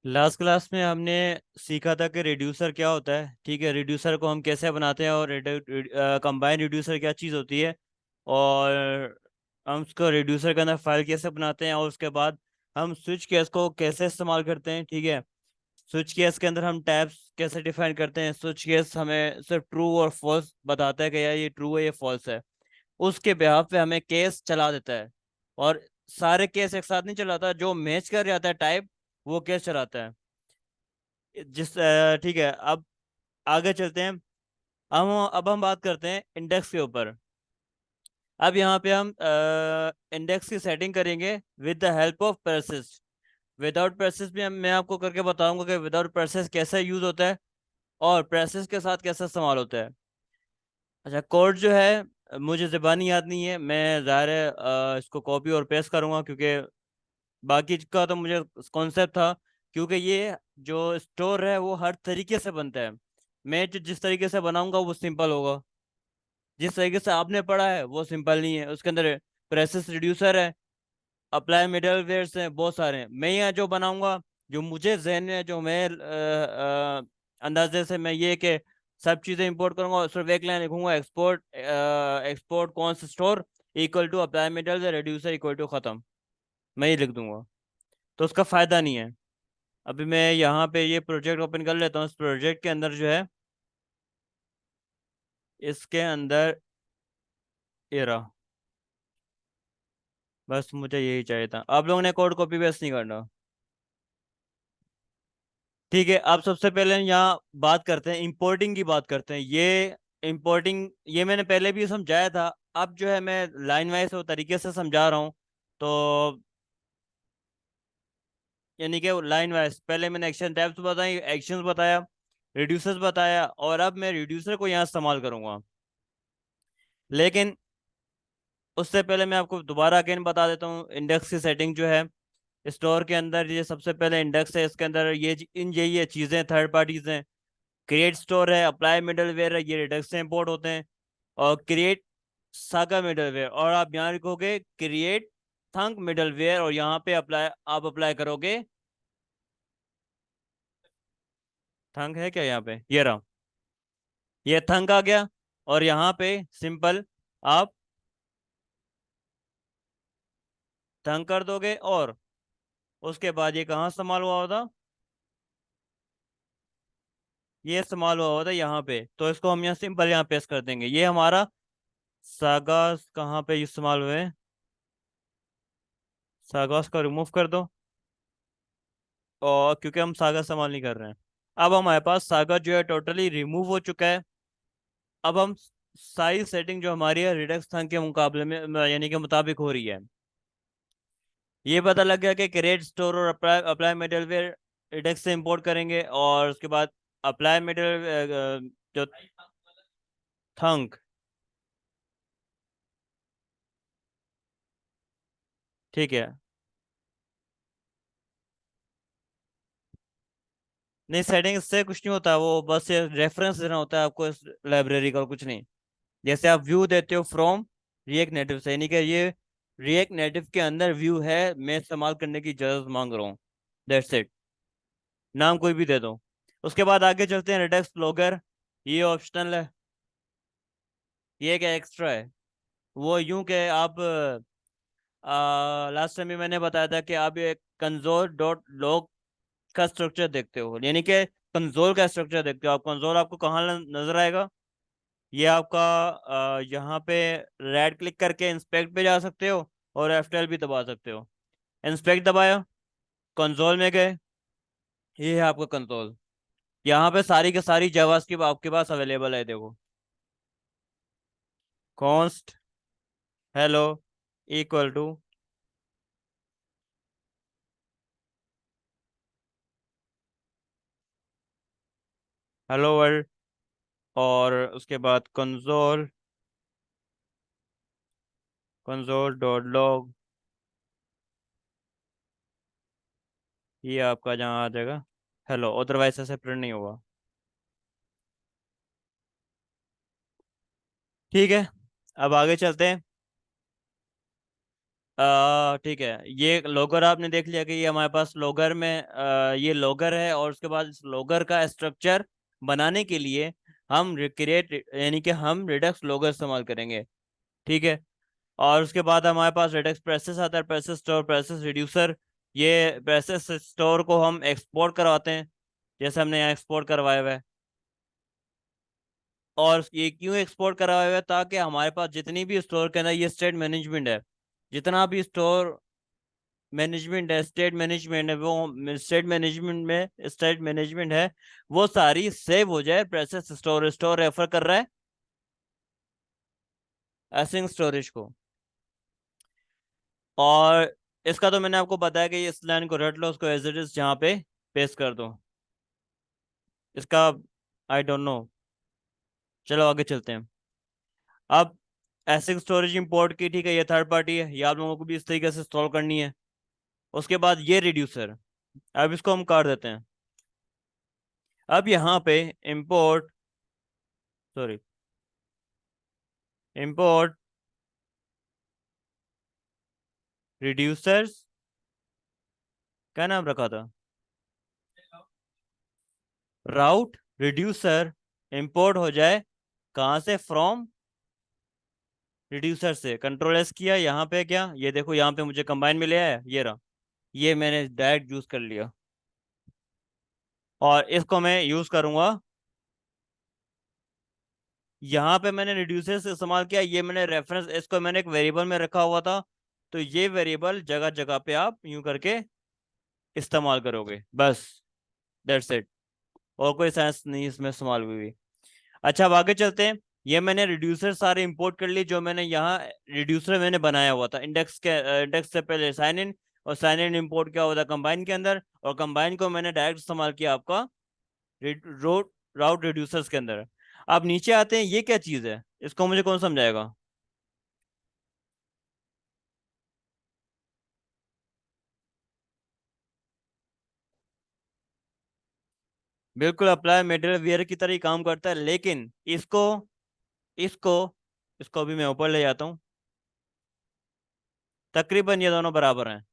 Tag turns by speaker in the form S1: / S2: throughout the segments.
S1: Last class में हमने सीखा था कि रिड्यूसर क्या होता है। ठीक है, रिड्यूसर को हम कैसे बनाते हैं और कंबाइन रिड्यूसर क्या चीज़ होती है, और हम उसको रिड्यूसर के अंदर फाइल कैसे बनाते हैं, और उसके बाद हम स्विच केस को कैसे इस्तेमाल करते हैं। ठीक है, स्विच केस के अंदर हम टैब्स कैसे डिफाइन करते हैं। स्विच केस हमें सिर्फ ट्रू और फॉल्स बताता है कि यार ये ट्रू है ये फॉल्स है। उसके बेहाफ पे हमें केस चला देता है, और सारे केस एक साथ नहीं चलाता, जो मैच कर जाता है टाइप वो केस चलाता है। ठीक है, अब आगे चलते हैं। अब हम बात करते हैं इंडेक्स के ऊपर। अब यहाँ पे हम इंडेक्स की सेटिंग करेंगे with the help of persist। Without persist भी मैं आपको करके बताऊंगा कि विदाउट persist कैसे यूज होता है और persist के साथ कैसे इस्तेमाल होता है। अच्छा, कोड जो है मुझे ज़बानी याद नहीं है, मैं ज़ाहिर है इसको कॉपी और पेस्ट करूंगा, क्योंकि बाकी का तो मुझे कॉन्सेप्ट था। क्योंकि ये जो स्टोर है वो हर तरीके से बनता है। मैं जो जिस तरीके से बनाऊंगा वो सिंपल होगा, जिस तरीके से आपने पढ़ा है वो सिंपल नहीं है। उसके अंदर प्रेसेस रिड्यूसर है, अप्लाई मिडल वेयर्स हैं, बहुत सारे हैं। मैं यहाँ जो बनाऊंगा, जो मुझे जहन में है, जो मैं अंदाजे से मैं ये कि सब चीज़ें इंपोर्ट करूंगा और सिर्फ एक लाइन लिखूंगा, export const store equal to apply middle reducer equal to ख़त्म। मैं ये लिख दूंगा, तो उसका फ़ायदा नहीं है। अभी मैं यहाँ पे ये प्रोजेक्ट ओपन कर लेता हूँ। इस प्रोजेक्ट के अंदर जो है, इसके अंदर ये रहा। बस मुझे यही चाहिए था, आप लोगों ने कोड कॉपी पेस्ट नहीं करना। ठीक है, अब सबसे पहले यहाँ बात करते हैं, इंपोर्टिंग की बात करते हैं। ये इंपोर्टिंग ये मैंने पहले भी समझाया था। अब जो है मैं लाइन वाइज और तरीके से समझा रहा हूँ। तो यानी कि लाइन वाइज पहले मैंने एक्शन टैब्स बताई, एक्शंस बताया, रिड्यूसर्स बताया, और अब मैं रिड्यूसर को यहाँ इस्तेमाल करूंगा। लेकिन उससे पहले मैं आपको दोबारा अगेन बता देता हूँ इंडेक्स की सेटिंग जो है। स्टोर के अंदर ये सबसे पहले इंडेक्स है, इसके अंदर ये चीज़ें थर्ड पार्टीज हैं। क्रिएट स्टोर है, अप्लाई मिडलवेयर है, ये रिडक्स से इंपोर्ट होते हैं। और क्रिएट सागा मिडलवेयर, और आप यहाँ लिखोगे क्रिएट थंक मिडलवेयर, और यहाँ पे अप्लाई करोगे। थंक है क्या यहाँ पे, ये रहा, ये थंक आ गया। और यहाँ पे सिंपल आप थंक कर दोगे, और उसके बाद ये कहाँ इस्तेमाल हुआ होता, ये इस्तेमाल हुआ होता यहाँ पे। तो इसको हम यहाँ सिंपल यहाँ पेस्ट कर देंगे। ये हमारा सागास कहाँ पे इस्तेमाल हुए, सागास को रिमूव कर दो, और क्योंकि हम सागा इस्तेमाल नहीं कर रहे हैं। अब हमारे पास सागा जो है टोटली रिमूव हो चुका है। अब हम साइज सेटिंग जो हमारी है रिडक्स थंग के मुकाबले में यानी के मुताबिक हो रही है। ये पता लग गया कि क्रिएट स्टोर और अप्लाई अप्लाई मिडलवेयर रिडक्स से इंपोर्ट करेंगे, और उसके बाद अप्लाई मिडल जो थंग, ठीक है। नहीं, सेटिंग से कुछ नहीं होता, वो बस ये रेफरेंस देना होता है आपको इस लाइब्रेरी का, और कुछ नहीं। जैसे आप व्यू देते हो फ्रॉम रिएक्ट नेटिव से, यानी कि ये रिएक्ट नेटिव के अंदर व्यू है, मैं इस्तेमाल करने की इजाजत मांग रहा हूँ। दैट्स इट, नाम कोई भी दे दो। उसके बाद आगे चलते हैं, रेडेक्स ब्लॉगर। ये ऑप्शनल है, ये क्या एक्स्ट्रा है। वो यूं के आप लास्ट टाइम भी मैंने बताया था कि आप ये कंसोल डॉट लॉग का स्ट्रक्चर देखते हो, यानी कि कंसोल का स्ट्रक्चर देखते हो। आप कंसोल आपको कहाँ नजर आएगा, ये आपका यहाँ पे राइट क्लिक करके इंस्पेक्ट पे जा सकते हो, और F12 भी दबा सकते हो। इंस्पेक्ट दबाया, कंसोल में गए, ये है आपका कंसोल। यहाँ पे सारी के सारी जावास्क्रिप्ट आपके पास अवेलेबल है, देखो। Const hello equal to hello world, और उसके बाद कंसोल डॉट लॉग, ये आपका जहाँ आ जाएगा हेलो, अदरवाइज ऐसे प्रिंट नहीं होगा। ठीक है, अब आगे चलते हैं। ठीक है, ये लोगर आपने देख लिया कि ये हमारे पास लोगर में ये लोगर है, और उसके बाद इस लोगर का स्ट्रक्चर बनाने के लिए हम क्रिएट यानी कि हम रिडक्स लोगर इस्तेमाल करेंगे। ठीक है। और उसके बाद हमारे पास रेडक्स प्रेसेस आता है, प्रेसेस स्टोर, प्रेसेस रिड्यूसर। ये प्रेसेस स्टोर को हम एक्सपोर्ट करवाते हैं, जैसे हमने यहाँ एक्सपोर्ट करवाया हुआ है। और ये क्यों एक्सपोर्ट करवाया हुआ है? ताकि हमारे पास जितनी भी स्टोर के अंदर ये स्टेट मैनेजमेंट है, जितना भी स्टोर मैनेजमेंट है, स्टेट मैनेजमेंट है, वो स्टेट मैनेजमेंट है, वो सारी सेव हो जाए प्रेसेस स्टोर। स्टोर रेफर कर रहा है एसिंग स्टोरेज को। और इसका तो मैंने आपको बताया कि इस लाइन को रट लो, उसको एज इट इज जहाँ पे पेस्ट कर दो। इसका आई डोंट नो। चलो आगे चलते हैं। अब एसिड स्टोरेज इंपोर्ट की, ठीक है, ये थर्ड पार्टी है, ये आप लोगों को भी इस तरीके से इंस्टॉल करनी है। उसके बाद ये रिड्यूसर, अब इसको हम काट देते हैं। अब यहाँ पे इंपोर्ट, सॉरी, इंपोर्ट रिड्यूसर्स, क्या नाम रखा था, राउट रिड्यूसर इंपोर्ट हो जाए कहाँ से, फ्रॉम रिड्यूसर से। कंट्रोल एस किया, यहाँ पे क्या, ये देखो यहाँ पे मुझे कंबाइन में ले आया, ये रहा, ये मैंने डायरेक्ट यूज कर लिया। और इसको मैं यूज करूंगा, यहाँ पे मैंने रिड्यूसर से इस्तेमाल किया, ये मैंने रेफरेंस, इसको मैंने एक वेरिएबल में रखा हुआ था, तो ये वेरिएबल जगह जगह पे आप यूं करके इस्तेमाल करोगे, बस, दैट्स इट। और कोई साइंस नहीं इसमें इस्तेमाल हुई हुई। अच्छा, अब आगे चलते हैं। ये मैंने रिड्यूसर सारे इंपोर्ट कर लिए, जो मैंने यहाँ रिड्यूसर मैंने बनाया हुआ था इंडेक्स के, इंडेक्स से पहले साइन इन, और साइन इन इंपोर्ट किया हुआ था कंबाइन के अंदर, और कंबाइन को मैंने डायरेक्ट इस्तेमाल किया आपका रोड राउट रिड्यूसर्स के अंदर। अब नीचे आते हैं, ये क्या चीज़ है, इसको मुझे कौन समझाएगा? बिल्कुल अप्लाई मटेरियल वेयर की तरह ही काम करता है, लेकिन इसको इसको भी मैं ऊपर ले जाता हूँ। तकरीबन ये दोनों बराबर हैं,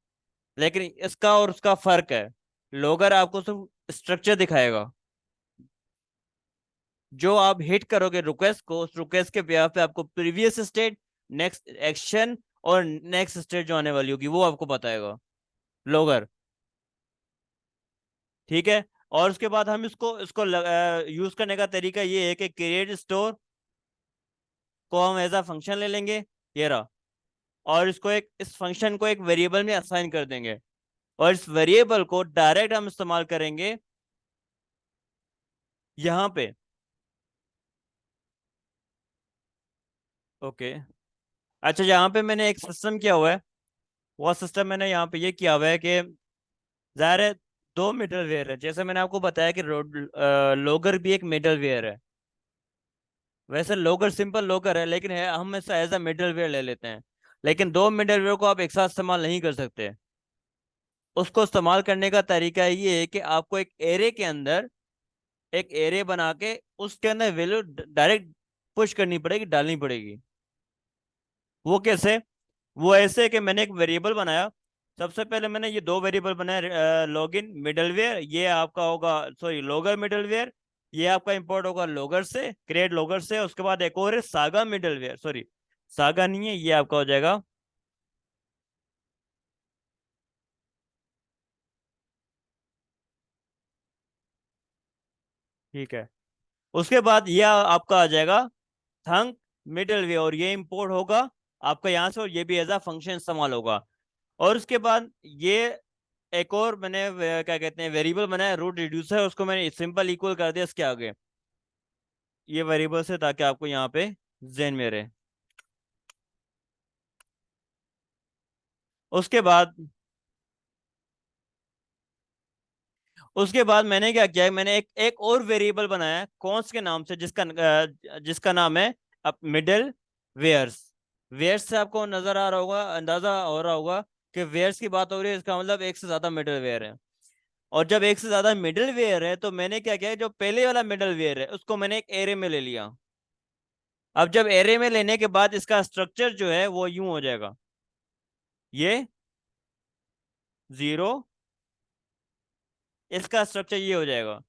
S1: लेकिन इसका और उसका फर्क है, लोगर आपको सिर्फ स्ट्रक्चर दिखाएगा। जो आप हिट करोगे रिक्वेस्ट को, उस रिक्वेस्ट के ब्याह पे आपको प्रीवियस स्टेट, नेक्स्ट एक्शन, और नेक्स्ट स्टेट जो आने वाली होगी वो आपको बताएगा लोगर। ठीक है। और उसके बाद हम इसको इसको यूज करने का तरीका ये है कि क्रिएट स्टोर को हम एज अ फंक्शन ले लेंगे, ये रहा, और इसको एक, इस फंक्शन को एक वेरिएबल में असाइन कर देंगे, और इस वेरिएबल को डायरेक्ट हम इस्तेमाल करेंगे यहाँ पे। ओके। अच्छा, यहाँ पे मैंने एक सिस्टम किया हुआ है, वो सिस्टम मैंने यहाँ पे ये किया हुआ है कि जाहिर है दो मिडल वेयर है, जैसे मैंने आपको बताया कि लोगर भी एक मिडल वेयर है। वैसे लोगर सिंपल लोगर है, लेकिन है, हम इसे एज अ मिडल वेयर ले लेते हैं। लेकिन दो मिडल वेयर को आप एक साथ इस्तेमाल नहीं कर सकते। उसको इस्तेमाल करने का तरीका ये है कि आपको एक एरे के अंदर एक एरे बना के उसके अंदर वैल्यू डायरेक्ट पुश करनी पड़ेगी, डालनी पड़ेगी। वो कैसे? वो ऐसे कि मैंने एक वेरिएबल बनाया। सबसे पहले मैंने ये दो वेरिएबल बनाए, लॉगिन मिडलवेयर, ये आपका होगा, सॉरी, लोगर मिडलवेयर, ये आपका इंपोर्ट होगा लोगर से, क्रिएट लोगर से। उसके बाद एक और है सागा मिडलवेयर, सॉरी, सागा नहीं है, ये आपका हो जाएगा, ठीक है। उसके बाद ये आपका आ जाएगा थंक मिडलवेयर, और ये इंपोर्ट होगा आपका यहाँ से, और ये भी एज अ फंक्शन इस्तेमाल होगा। और उसके बाद ये एक और मैंने क्या कहते हैं वेरिएबल बनाया, रूट रिड्यूसर, उसको मैंने सिंपल इक्वल कर दिया इसके आगे, ये वेरिएबल से, ताकि आपको यहाँ पे जेन में रहे। उसके बाद उसके बाद मैंने क्या किया है, मैंने एक और वेरिएबल बनाया है कॉन्स के नाम से, जिसका नाम है अब मिडल वेयर्स। वेयर्स से आपको नजर आ रहा होगा, अंदाजा हो रहा होगा कि वेयर्स की बात हो रही है, इसका मतलब एक से ज्यादा मिडल वेयर है। और जब एक से ज्यादा मिडल वेयर है, तो मैंने क्या किया, जो पहले वाला मिडल वेयर है उसको मैंने एक एरे में ले लिया। अब जब एरे में लेने के बाद इसका स्ट्रक्चर जो है वो यूं हो जाएगा, ये 0, इसका स्ट्रक्चर ये हो जाएगा।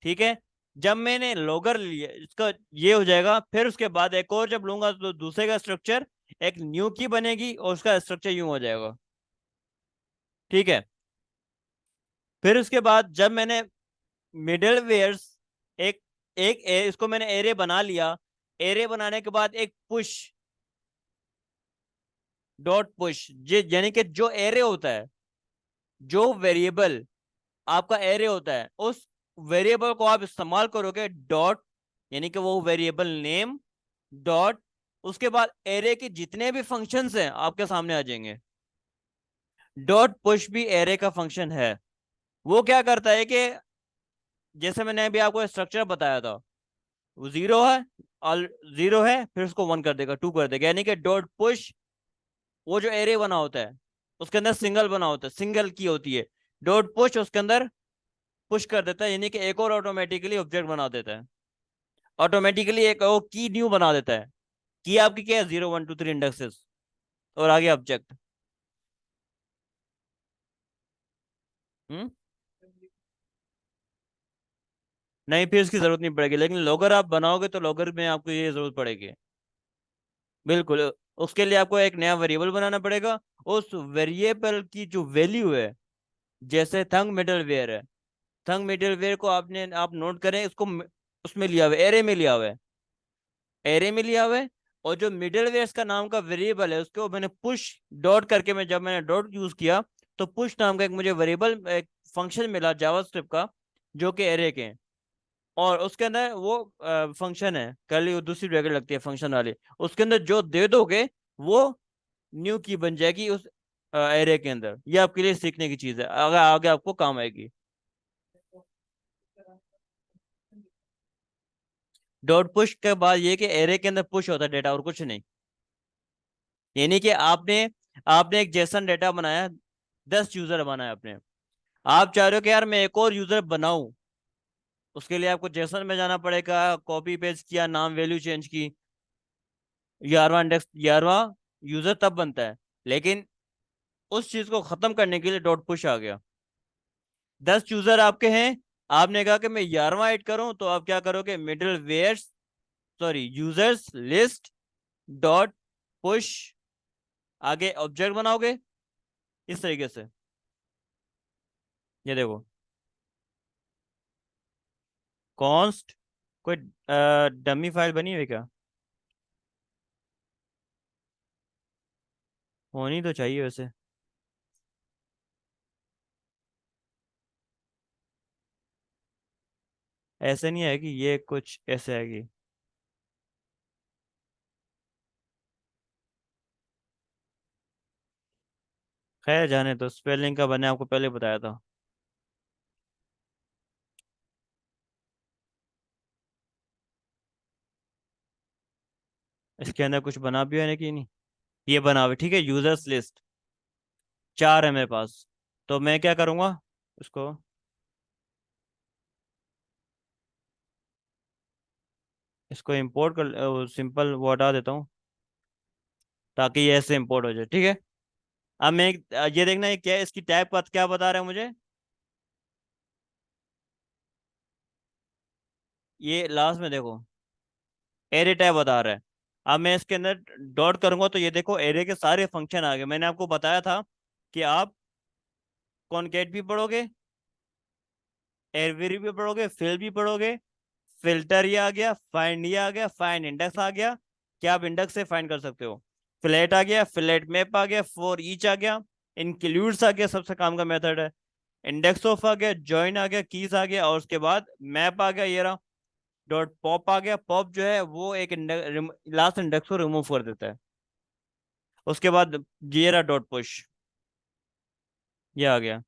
S1: ठीक है, जब मैंने लॉगर लिया इसका ये हो जाएगा, फिर उसके बाद एक और जब लूंगा तो दूसरे का स्ट्रक्चर एक न्यू की बनेगी और उसका स्ट्रक्चर यूं हो जाएगा। ठीक है, फिर उसके बाद जब मैंने मिडल वेयर्स एक इसको मैंने एरे बना लिया। एरे बनाने के बाद एक पुश डॉट पुश, यानी कि जो एरे होता है, जो वेरिएबल आपका एरे होता है, उस वेरिएबल को आप इस्तेमाल करोगे डॉट, यानी कि वो वेरिएबल नेम डॉट, उसके बाद एरे के जितने भी फंक्शंस हैं आपके सामने आ जाएंगे। डॉट पुश भी एरे का फंक्शन है। वो क्या करता है कि जैसे मैंने अभी आपको स्ट्रक्चर बताया था, वो 0 है और 0 है, फिर उसको 1 कर देगा, 2 कर देगा, यानी कि डॉट पुश वो जो एरे बना होता है उसके अंदर सिंगल बना होता है, सिंगल की होती है। डॉट पुश उसके अंदर पुश कर देता है, यानी कि एक और ऑटोमेटिकली ऑब्जेक्ट बना देता है, ऑटोमेटिकली एक और की न्यू बना देता है। की आपकी क्या है, 0 1 2 3 इंडेक्सेस और आगे ऑब्जेक्ट। हम्म, नहीं फिर इसकी जरूरत नहीं पड़ेगी, लेकिन लॉगर आप बनाओगे तो लॉगर में आपको ये जरूरत पड़ेगी। बिल्कुल, उसके लिए आपको एक नया वेरिएबल बनाना पड़ेगा। उस वेरिएबल की जो वैल्यू है, जैसे थंग मिडल वेयर है, थंग मिडल वेयर को आप नोट करें, इसको उसमें लिया हुआ है, एरे में लिया हुआ है, एरे में लिया हुआ है। और जो मिडल वेयर्स का नाम का वेरिएबल है उसको मैंने पुश डॉट करके, मैं जब मैंने डॉट यूज किया तो पुश नाम का एक मुझे वेरिएबल एक फंक्शन मिला जावास्क्रिप्ट का, जो कि एरे के हैं। और उसके अंदर वो फंक्शन है, कर्ली वो दूसरी ब्रैकेट लगती है फंक्शन वाली, उसके अंदर जो दे दोगे वो न्यू की बन जाएगी उस एरे के अंदर। ये आपके लिए सीखने की चीज है, अगर आगे आपको काम आएगी। डॉट पुश के बाद ये कि एरे के अंदर पुश होता है डेटा और कुछ नहीं। यानी कि आपने आपने एक जेसन डेटा बनाया, 10 यूजर बनाया आपने, आप चाह रहे हो कि यार मैं एक और यूजर बनाऊं, उसके लिए आपको जेसन में जाना पड़ेगा, कॉपी पेस्ट किया, नाम वैल्यू चेंज की, 11वां यूजर तब बनता है। लेकिन उस चीज को खत्म करने के लिए डॉट पुश आ गया। 10 यूजर आपके हैं, आपने कहा कि मैं 11वां ऐड करूं, तो आप क्या करोगे, middlewares sorry users list dot push, आगे ऑब्जेक्ट बनाओगे इस तरीके से। ये देखो, कॉन्स्ट कोई डमी फाइल बनी हुई क्या, होनी तो चाहिए वैसे। ऐसे नहीं है कि ये कुछ ऐसे आएगी। खैर जाने तो, स्पेलिंग का मैंने आपको पहले बताया था। इसके अंदर कुछ बना भी है कि नहीं, ये बना हुआ है, ठीक है, यूजर्स लिस्ट 4 है मेरे पास। तो मैं क्या करूंगा, उसको इसको इंपोर्ट कर, सिंपल वो हटा देता हूँ ताकि ये ऐसे इंपोर्ट हो जाए। ठीक है, अब मैं ये देखना है क्या इसकी टाइप का क्या बता रहा है मुझे, ये लास्ट में देखो एरे टाइप बता रहा है। अब मैं इसके अंदर डॉट करूंगा तो ये देखो एरे के सारे फंक्शन आ गए। मैंने आपको बताया था कि आप कॉनकेट भी पढ़ोगे, एवरी भी पढ़ोगे, फिल भी पढ़ोगे। फिल्टर ये आ गया, फाइंड ये आ गया, फाइंड इंडेक्स आ गया, क्या आप इंडेक्स से फाइंड कर सकते हो। फ्लैट आ गया, फ्लैट मैप आ गया, फॉर ईच आ गया, इंक्लूड्स आ गया, सबसे काम का मेथड है। इंडेक्स ऑफ आ गया, जॉइन आ गया, कीज आ गया, और उसके बाद मैप आ गया, ये रहा। डॉट पॉप आ गया, पॉप जो है वो एक लास्ट इंडेक्स को रिमूव कर देता है। उसके बाद ये रहा डॉट पुश, ये आ गया।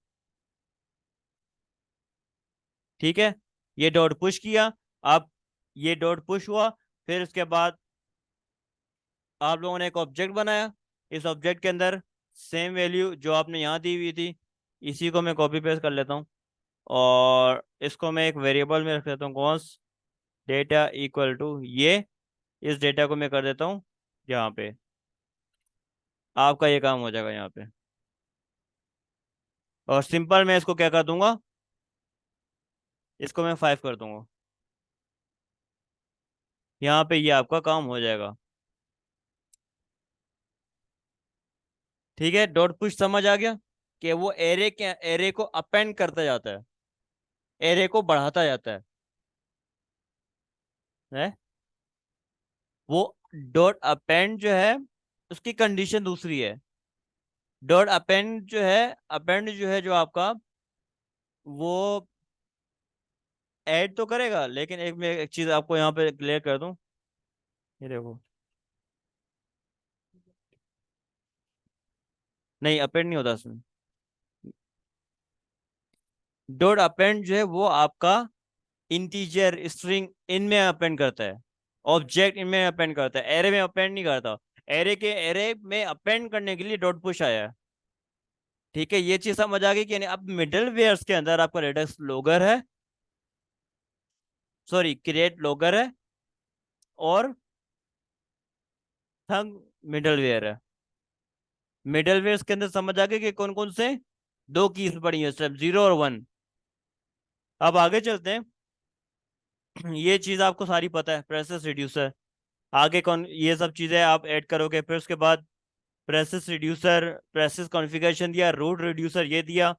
S1: ठीक है, ये डॉट पुश किया। आप ये डॉट पुश हुआ, फिर उसके बाद आप लोगों ने एक ऑब्जेक्ट बनाया। इस ऑब्जेक्ट के अंदर सेम वैल्यू जो आपने यहाँ दी हुई थी, इसी को मैं कॉपी पेस्ट कर लेता हूँ और इसको मैं एक वेरिएबल में रख देता हूँ, कॉन्स डेटा इक्वल टू ये, इस डेटा को मैं कर देता हूँ यहाँ पे। आपका ये काम हो जाएगा यहाँ पे। और सिंपल मैं इसको क्या कर दूंगा, इसको मैं 5 कर दूंगा। यहाँ पे ये आपका काम हो जाएगा। ठीक है, डॉट पुश समझ आ गया कि वो एरे को अपेंड करता जाता है, एरे को बढ़ाता जाता है। वो डॉट अपेंड जो है उसकी कंडीशन दूसरी है। डॉट अपेंड जो है, अपेंड जो है जो आपका, वो ऐड तो करेगा, लेकिन मैं एक चीज आपको यहाँ पे क्लियर कर दूं। ये देखो, नहीं अपेंड नहीं होता इसमें। डॉट अपेंड जो है वो आपका इंटीजर स्ट्रिंग इनमें अपेंड करता है, ऑब्जेक्ट इनमें अपेंड करता है, एरे में अपेंड नहीं करता। एरे में अपेंड करने के लिए डॉट पुश आया है। ठीक है, ये चीज समझ आ गई कि यानी अब मिडल वेयर्स के अंदर आपका रेडक्स लॉगर है, सॉरी क्रिएट लॉगर है, और थंग मिडल वेयर है। मिडल वेयर्स के अंदर समझ आ गई कि कौन कौन से दो कीज पड़ी है, स्टेप 0 और 1। अब आगे चलते हैं। ये चीज आपको सारी पता है, प्रेसेस रिड्यूसर। आगे कौन ये सब चीजें आप ऐड करोगे, फिर उसके बाद प्रेसेस रिड्यूसर, प्रेसेस कॉन्फ़िगरेशन दिया, रूट रिड्यूसर ये दिया।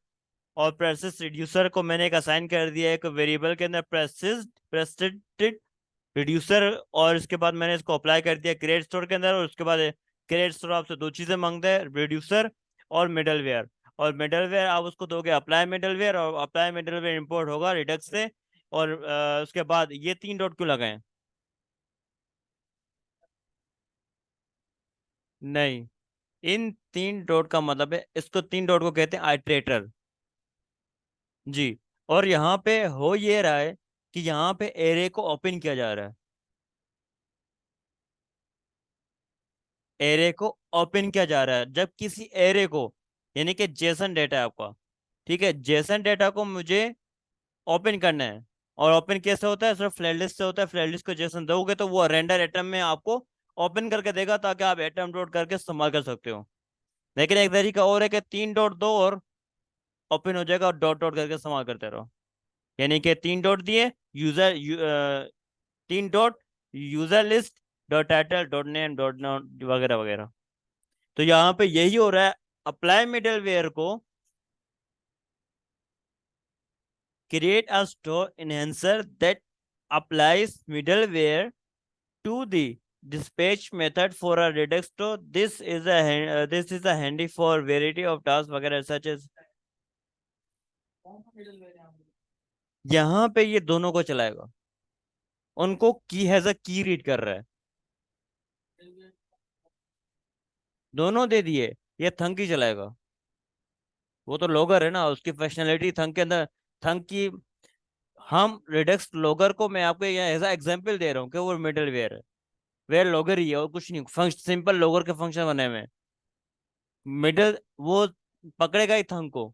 S1: और प्रेसेस रिड्यूसर को मैंने एक असाइन कर दिया एक वेरिएबल के अंदर, प्रेसिडेंट रिड्यूसर। और इसके बाद मैंने इसको अप्लाई कर दिया क्रिएट स्टोर के अंदर, और उसके बाद क्रिएट स्टोर आपसे दो चीजें मांगता है, रिड्यूसर और मिडलवेयर। और मिडलवेयर आप उसको दोगे अप्लाई मिडलवेयर, और अप्लाई मिडलवेयर इंपोर्ट होगा रिडक्स से। और उसके बाद ये 3 डॉट क्यों लगाए? नहीं, इन 3 डॉट का मतलब है, इसको 3 डॉट को कहते हैं आइट्रेटर। जी। और यहाँ पे हो ये रहा है कि यहाँ पे एरे को ओपन किया जा रहा है, एरे को ओपन किया जा रहा है। जब किसी एरे को, यानी कि जेसन डेटा है आपका, ठीक है, जेसन डेटा को मुझे ओपन करना है। और ओपन कैसे होता है? सिर्फ फ्लैट लिस्ट से होता है। फ्लैट लिस्ट को जेसन दोगे तो वो रेंडर एटम में आपको ओपन करके देगा, ताकि आप एटम डॉट करके इस्तेमाल कर सकते हो। लेकिन एक तरीका और है कि 3 डॉट दो और ओपन हो जाएगा, और डॉट डॉट करके इस्तेमाल करते रहो। यानी कि 3 डॉट दिए, user 3 dot, user list dot title dot name dot वगैरह वगैरह। तो यहाँ पे यही हो रहा है, अप्लाई मिडलवेयर को create a store enhancer that applies middleware to the dispatch method for a redux store. This is a handy for variety of tasks वगैरह such as। यहाँ पे ये दोनों को चलाएगा, उनको की हैज अ की रीड कर रहा है। दोनों दे दिए, ये थंग की चलाएगा। वो तो लॉगर है ना, उसकी फंक्शनैलिटी थंग के अंदर, थंग की। हम रिडक्स लॉगर को मैं आपको एज एग्जाम्पल दे रहा हूँ कि वो मिडल वेयर है, वेयर लॉगर ही है और कुछ नहीं। फंक्शन सिंपल लॉगर के फंक्शन बने हुए हैं। मिडल वो पकड़ेगा ही थंग को,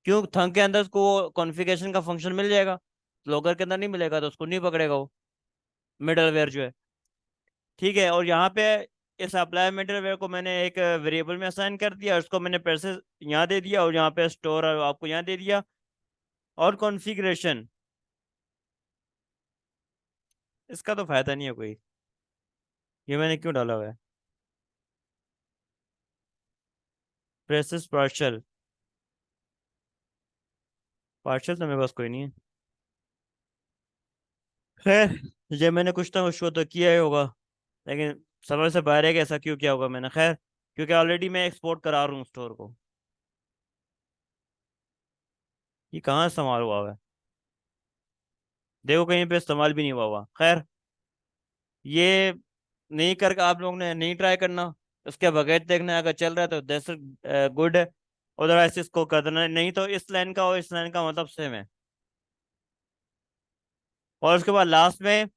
S1: क्यों? थंग के अंदर उसको कॉन्फ़िगरेशन का फंक्शन मिल जाएगा, लॉगर के अंदर नहीं मिलेगा तो उसको नहीं पकड़ेगा वो मिडल वेयर जो है। ठीक है, और यहाँ पे इस अप्लाई मिडल वेयर को मैंने एक वेरिएबल में असाइन कर दिया, उसको मैंने पैसे यहाँ दे दिया, और यहाँ पे स्टोर आपको यहाँ दे दिया। और कॉन्फ़िगरेशन, इसका तो फायदा नहीं है कोई, ये मैंने क्यों डाला हुआ है? प्रेसेस पार्शल, पार्शल तो मेरे पास कोई नहीं है। खैर, ये मैंने कुछ ना कुछ तो किया ही होगा, लेकिन समझ से बाहर है कि ऐसा क्यों किया होगा मैंने। खैर, क्योंकि ऑलरेडी मैं एक्सपोर्ट करा रहा हूँ स्टोर को। ये कहाँ इस्तेमाल हुआ हुआ है? देखो कहीं पे इस्तेमाल भी नहीं हुआ हुआ। खैर, ये नहीं करके आप लोग ने नहीं ट्राई करना, उसके बगैर देखना, अगर चल रहा है तो दैट्स गुड है। अदरवाइज इसको कर देना, नहीं तो इस लाइन का और इस लाइन का मतलब सेम है। और उसके बाद लास्ट में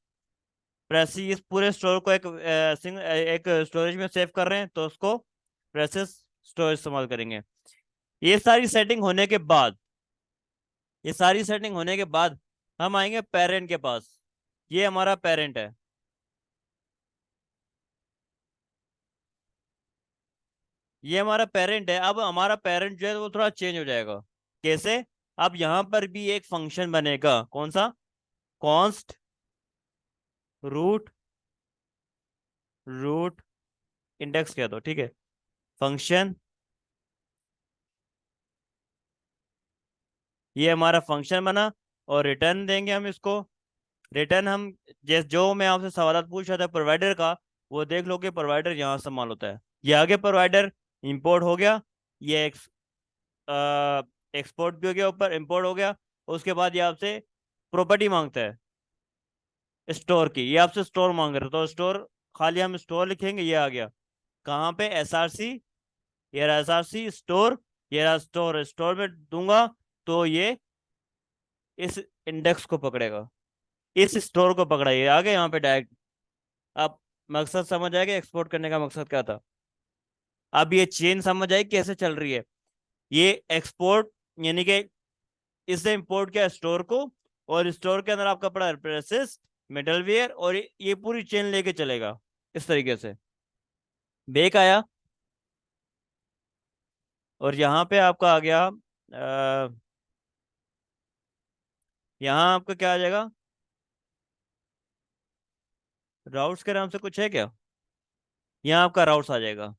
S1: प्रेसी इस पूरे स्टोर को एक स्टोरेज में सेव कर रहे हैं, तो उसको प्रेसेस स्टोरेज इस्तेमाल करेंगे। ये सारी सेटिंग होने के बाद, ये सारी सेटिंग होने के बाद हम आएंगे पेरेंट के पास। ये हमारा पेरेंट है। ये हमारा पेरेंट है। अब हमारा पेरेंट जो है वो थोड़ा चेंज हो जाएगा। कैसे? अब यहाँ पर भी एक फंक्शन बनेगा, कौन सा? कॉन्स्ट रूट, रूट इंडेक्स कह दो, ठीक है। फंक्शन, ये हमारा फंक्शन बना। और रिटर्न देंगे हम इसको। रिटर्न हम, जैसे जो मैं आपसे सवाल पूछ रहा था प्रोवाइडर का, वो देख लो कि प्रोवाइडर यहाँ संभाल होता है। ये आगे प्रोवाइडर इंपोर्ट हो गया। ये एक्सपोर्ट भी हो गया, ऊपर इंपोर्ट हो गया। उसके बाद ये आपसे प्रॉपर्टी मांगता है स्टोर की। ये आपसे स्टोर मांग रहे, तो स्टोर, खाली हम स्टोर लिखेंगे, ये आ गया। कहाँ पे? SRC। ये रहा SRC स्टोर। ये रहा स्टोर, स्टोर में दूंगा तो ये इस इंडेक्स को पकड़ेगा, इस स्टोर को पकड़ा, ये आ गया यहाँ पे डायरेक्ट। अब मकसद समझ आएगा एक्सपोर्ट करने का मकसद क्या था। अब ये चेन समझ आई कैसे चल रही है। ये एक्सपोर्ट, यानी कि इससे इंपोर्ट किया स्टोर को, और स्टोर के अंदर आपका पड़ा प्रोसेस, मिडलवेयर, और ये पूरी चेन लेके चलेगा इस तरीके से। बेक आया, और यहाँ पे आपका आ गया यहाँ आपका क्या आ जाएगा? राउट्स के नाम से कुछ है क्या? यहाँ आपका राउट्स आ जाएगा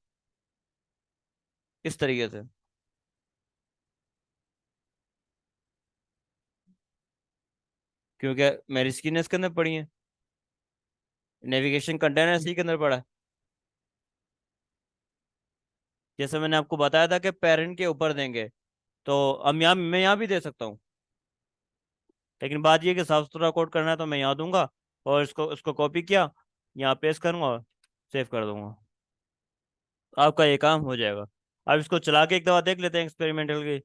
S1: इस तरीके से। क्योंकि मेरी स्क्रीन इसके अंदर पड़ी है, नेविगेशन कंटेनर इसी के अंदर पड़ा है। जैसे मैंने आपको बताया था कि पेरेंट के ऊपर देंगे, तो हम यहाँ, मैं यहाँ भी दे सकता हूँ। लेकिन बात ये है कि साफ सुथरा कोड करना है, तो मैं यहाँ दूंगा। और इसको कॉपी किया, यहाँ पेस्ट करूंगा और सेव कर दूंगा। आपका ये काम हो जाएगा। अब इसको चला के एक दफा देख लेते हैं एक्सपेरिमेंटल की।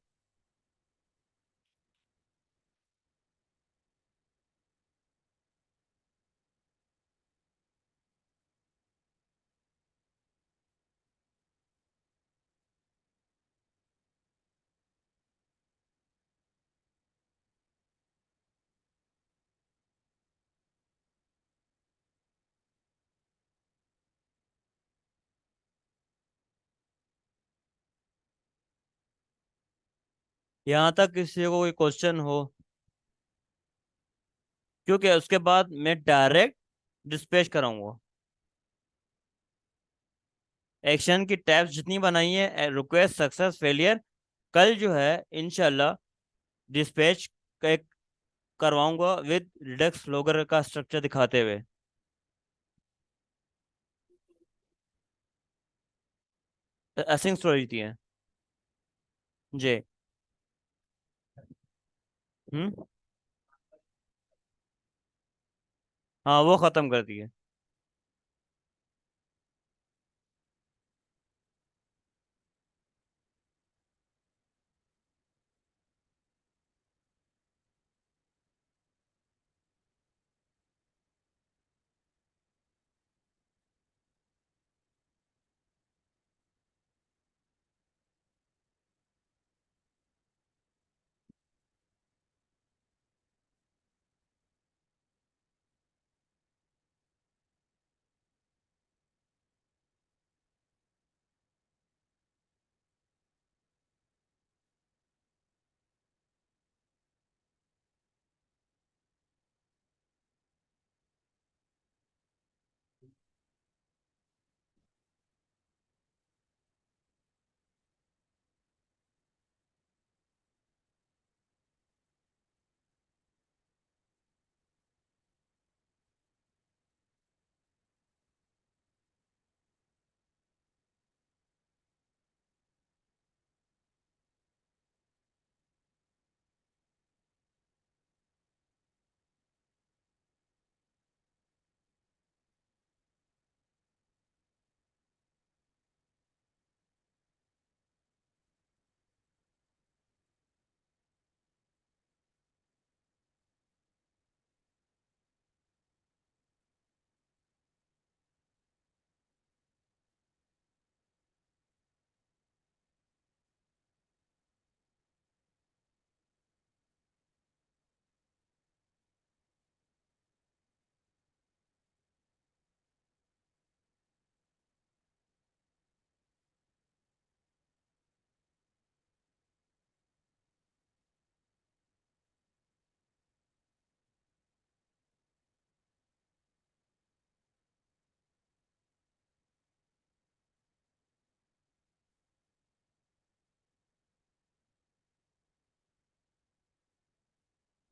S1: यहाँ तक किसी को कोई क्वेश्चन हो? क्योंकि उसके बाद मैं डायरेक्ट डिस्पैच कराऊंगा। एक्शन की टैब्स जितनी बनाई है, रिक्वेस्ट, सक्सेस, फेलियर, कल जो है इंशाल्लाह डिस्पैच करवाऊंगा विद रिडक्स लॉगर का स्ट्रक्चर दिखाते हुए। असिंग स्टोरेज दी है जी। हम्म। हाँ, वो खत्म कर दिए।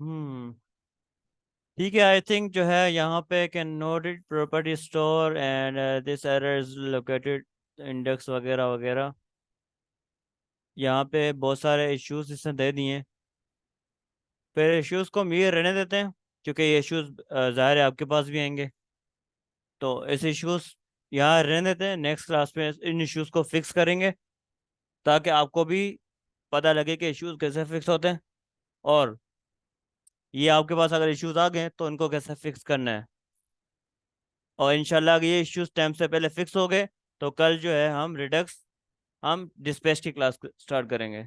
S1: हम्म। ठीक है, आई थिंक जो है यहाँ पे can note it property store and this error is located index वगैरह वगैरह। यहाँ पे बहुत सारे इश्यूज इसने दे दिए हैं। फिर इश्यूज को हम ये रहने देते हैं, क्योंकि ये इश्यूज ज़ाहिर है आपके पास भी आएंगे। तो ऐसे इश्यूज यहाँ रहने देते हैं, नेक्स्ट क्लास में इन इश्यूज को फिक्स करेंगे, ताकि आपको भी पता लगे कि इश्यूज कैसे फिक्स होते हैं, और ये आपके पास अगर इश्यूज आ गए तो उनको कैसे फिक्स करना है। और इंशाल्लाह अगर ये इश्यूज टाइम से पहले फिक्स हो गए तो कल जो है हम डिस्पैच की क्लास स्टार्ट करेंगे।